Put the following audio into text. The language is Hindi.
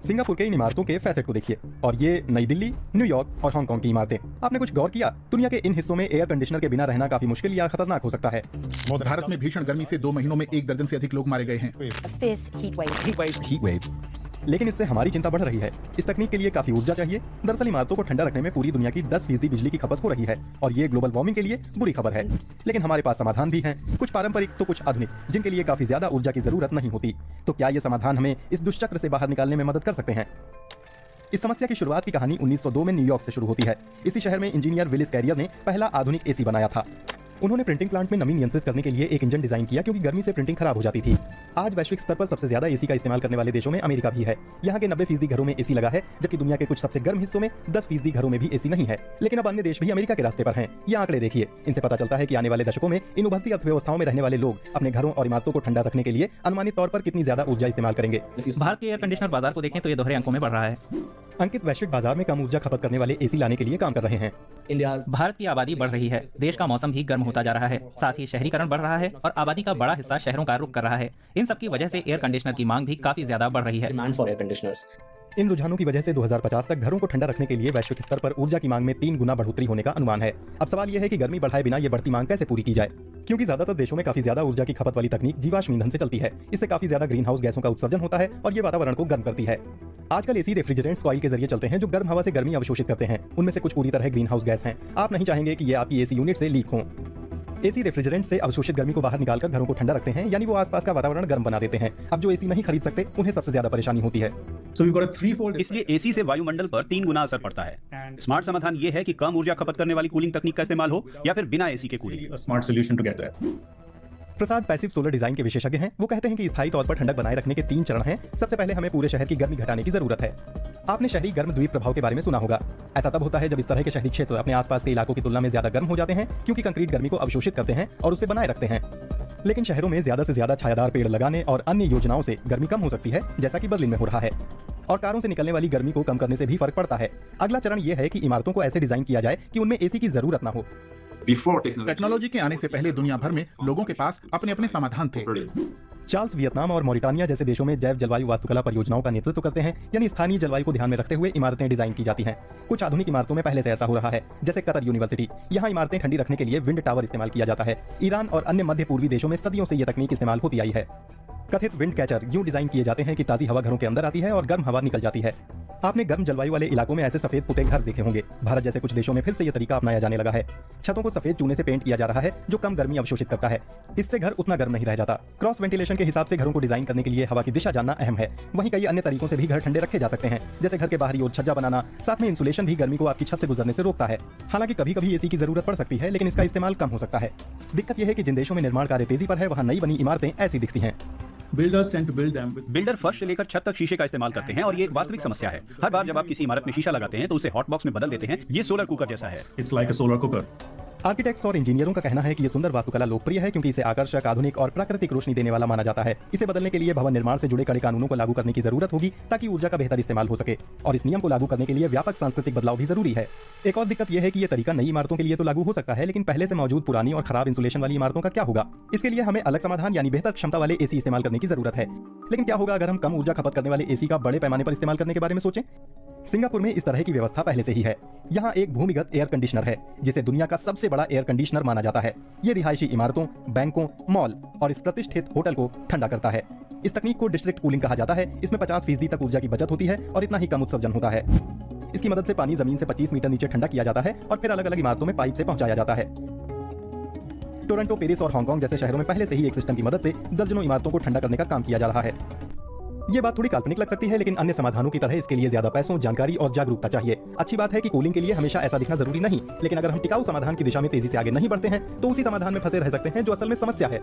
सिंगापुर के इन इमारतों के फैसेट को देखिए और ये नई दिल्ली, न्यूयॉर्क और हांगकांग की इमारतें। आपने कुछ गौर किया? दुनिया के इन हिस्सों में एयर कंडीशनर के बिना रहना काफी मुश्किल या खतरनाक हो सकता है। भारत में भीषण गर्मी से 2 महीनों में 1 दर्जन से अधिक लोग मारे गए हैं। Heat wave. लेकिन इससे हमारी चिंता बढ़ रही है। इस तकनीक के लिए काफी ऊर्जा चाहिए। दरअसल इमारतों को ठंडा रखने में पूरी दुनिया की 10% बिजली की खपत हो रही है और ये ग्लोबल वार्मिंग के लिए बुरी खबर है। लेकिन हमारे पास समाधान भी हैं, कुछ पारंपरिक तो कुछ आधुनिक, जिनके लिए काफी ज्यादा ऊर्जा की जरूरत नहीं होती। तो क्या ये समाधान हमें इस दुष्चक्र से बाहर निकालने में मदद कर सकते हैं? इस समस्या की शुरुआत की कहानी 1902 में न्यूयॉर्क से शुरू होती है। इसी शहर में इंजीनियर विलिस कैरियर ने पहला आधुनिक एसी बनाया था। उन्होंने प्रिंटिंग प्लांट में नमी नियंत्रित करने के लिए एक इंजन डिजाइन किया, क्योंकि गर्मी से प्रिंटिंग खराब हो जाती थी। आज वैश्विक स्तर पर सबसे ज्यादा एसी का इस्तेमाल करने वाले देशों में अमेरिका भी है। यहाँ के 90% घरों में एसी लगा है, जबकि दुनिया के कुछ सबसे गर्म हिस्सों में 10% घरों में भी एसी नहीं है। लेकिन अब अन्य देश भी अमेरिका के रास्ते पर हैं। ये आंकड़े देखिए, इनसे पता चलता है कि आने वाले दशकों में इन उभरती अर्थव्यवस्थाओं में रहने वाले लोग अपने घरों और इमारतों को ठंडा रखने के लिए अनुमानित तौर पर कितनी ज्यादा ऊर्जा इस्तेमाल करेंगे। भारत के एयर कंडीशनर बाजार को देखें तो ये दोहरे अंकों में बढ़ रहा है। अंकित वैश्विक बाजार में कम ऊर्जा खपत करने वाले एसी लाने के लिए काम कर रहे हैं। भारत की आबादी बढ़ रही है, देश का मौसम भी गर्म होता जा रहा है, साथ ही शहरीकरण बढ़ रहा है और आबादी का बड़ा हिस्सा शहरों का रुख कर रहा है। इन सब की वजह से एयर कंडीशनर की मांग भी काफी ज्यादा बढ़ रही है। इन रुझानों की वजह से 2050 तक घरों को ठंडा रखने के लिए वैश्विक स्तर पर ऊर्जा की मांग में 3 गुना बढ़ोतरी होने का अनुमान है। अब सवाल यह है कि गर्मी बढ़ाए बिना ये बढ़ती मांग कैसे पूरी की जाए, क्योंकि ज्यादातर देशों में काफी ज्यादा ऊर्जा की खपत वाली तकनीक जीवाश्म ईंधन से चलती है। इससे काफी ज्यादा ग्रीन हाउस गैसों का उत्सर्जन होता है और ये वातावरण को गर्म करती है। आजकल एसी रेफ्रिजरेंट्स कॉइल के जरिए चलते हैं, जो गर्म हवा से गर्मी अवशोषित करते हैं। उनमें से कुछ पूरी तरह ग्रीन हाउस गैस हैं। आप नहीं चाहेंगे कि ये आपकी एसी यूनिट से लीक हों। एसी रेफ्रिजरेंट से अवशोषित गर्मी को बाहर निकालकर घरों को ठंडा रखते हैं, यानी वो आसपास का वातावरण गर्म बना देते हैं। अब जो एसी नहीं खरीद सकते, उन्हें सबसे ज्यादा परेशानी होती है। इसलिए एसी से वायुमंडल पर 3 गुना असर पड़ता है। स्मार्ट समाधान ये है कि कम ऊर्जा खपत करने वाली कूलिंग तकनीक का इस्तेमाल हो या फिर बिना एसी के कूलिंग। प्रसाद पैसिव सोलर डिजाइन के विशेषज्ञ हैं। वो कहते हैं कि स्थायी तौर पर ठंडक बनाए रखने के 3 चरण हैं। सबसे पहले हमें पूरे शहर की गर्मी घटाने की जरूरत है। आपने शहरी गर्म द्वीप प्रभाव के बारे में सुना होगा। ऐसा तब होता है जब इस तरह के शहरी क्षेत्र अपने आसपास के इलाकों की तुलना में ज्यादा गर्म हो जाते हैं, क्योंकि कंक्रीट गर्मी को अवशोषित करते हैं और उसे बनाए रखते हैं। लेकिन शहरों में ज्यादा से ज्यादा छायादार पेड़ लगाने और अन्य योजनाओं से गर्मी कम हो सकती है, जैसा कि बर्लिन में हो रहा है। और कारों से निकलने वाली गर्मी को कम करने से भी फर्क पड़ता है। अगला चरण यह है कि इमारतों को ऐसे डिजाइन किया जाए कि उनमें एसी की जरूरत न हो। टेक्नोलॉजी के आने से पहले दुनिया भर में लोगों के पास अपने अपने समाधान थे। चार्ल्स वियतनाम और मॉरिटानिया जैसे देशों में जैव जलवायु वास्तुकला परियोजनाओं का नेतृत्व करते हैं, यानी स्थानीय जलवायु को ध्यान में रखते हुए इमारतें डिजाइन की जाती हैं। कुछ आधुनिक इमारतों में पहले से ऐसा हो रहा है, जैसे कतर यूनिवर्सिटी। यहाँ इमारतें ठंडी रखने के लिए विंड टावर इस्तेमाल किया जाता है। ईरान और अन्य मध्य पूर्वी देशों में सदियों से यह तकनीक इस्तेमाल होती आई है। कथित विंड कैचर यूं डिजाइन किए जाते हैं कि ताजी हवा घरों के अंदर आती है और गर्म हवा निकल जाती है। आपने गर्म जलवायु वाले इलाकों में ऐसे सफेद पुते घर देखे होंगे। भारत जैसे कुछ देशों में फिर से यह तरीका अपनाया जाने लगा है। छतों को सफेद चूने से पेंट किया जा रहा है, जो कम गर्मी अवशोषित करता है। इससे घर उतना गर्म नहीं रह जाता। क्रॉस वेंटिलेशन के हिसाब से घरों को डिजाइन करने के लिए हवा की दिशा जानना अहम है। वहीं कई अन्य तरीकों से भी घर ठंडे रखे जा सकते हैं, जैसे घर के बाहरी ओर छज्जा बनाना। साथ में इंसुलेशन भी गर्मी को आपकी छत से गुजरने से रोकता है। हालांकि कभी कभी एसी की जरूरत पड़ सकती है, लेकिन इसका इस्तेमाल कम हो सकता है। दिक्कत यह है कि जिन देशों में निर्माण कार्य तेजी पर है, वहां नई बनी इमारतें ऐसी दिखती हैं। बिल्डर फर्श से लेकर छत तक शीशे का इस्तेमाल करते हैं और ये एक वास्तविक समस्या है। हर बार जब आप किसी इमारत में शीशा लगाते हैं तो उसे हॉट बॉक्स में बदल देते हैं। ये सोलर कुकर जैसा है। आर्किटेक्ट्स और इंजीनियरों का कहना है कि ये सुंदर वास्तुकला लोकप्रिय है, क्योंकि इसे आकर्षक, आधुनिक और प्राकृतिक रोशनी देने वाला माना जाता है। इसे बदलने के लिए भवन निर्माण से जुड़े कड़े कानूनों को लागू करने की जरूरत होगी, ताकि ऊर्जा का बेहतर इस्तेमाल हो सके। और इस नियम को लागू करने के लिए व्यापक सांस्कृतिक बदलाव भी जरूरी है। एक और दिक्कत यह है कि यह तरीका नई इमारतों के लिए तो लागू हो सकता है, लेकिन पहले से मौजूद पुरानी और खराब इंसुलेशन वाली इमारतों का क्या होगा? इसके लिए हमें अलग समाधान यानी बेहतर क्षमता वाले एसी इस्तेमाल करने की जरूरत है। लेकिन क्या होगा अगर हम कम ऊर्जा खपत करने वाले एसी का बड़े पैमाने पर इस्तेमाल करने के बारे में सोचें? सिंगापुर में इस तरह की व्यवस्था पहले से ही है। यहाँ एक भूमिगत एयर कंडीशनर है, जिसे दुनिया का सबसे बड़ा एयर कंडीशनर माना जाता है। ये रिहायशी इमारतों, बैंकों, मॉल और इस प्रतिष्ठित होटल को ठंडा करता है। इस तकनीक को डिस्ट्रिक्ट कूलिंग कहा जाता है। इसमें 50% तक ऊर्जा की बचत होती है और इतना ही कम उत्सर्जन होता है। इसकी मदद से पानी जमीन से 25 मीटर नीचे ठंडा किया जाता है और फिर अलग अलग इमारतों में पाइप से पहुंचाया जाता है। टोरंटो, पेरिस और हांगकांग जैसे शहरों में पहले से ही एक सिस्टम की मदद से दर्जनों इमारतों को ठंडा करने का काम किया जा रहा है। ये बात थोड़ी काल्पनिक लग सकती है, लेकिन अन्य समाधानों की तरह इसके लिए ज्यादा पैसों, जानकारी और जागरूकता चाहिए। अच्छी बात है कि कूलिंग के लिए हमेशा ऐसा दिखना जरूरी नहीं, लेकिन अगर हम टिकाऊ समाधान की दिशा में तेजी से आगे नहीं बढ़ते हैं, तो उसी समाधान में फंसे रह सकते हैं जो असल में समस्या है।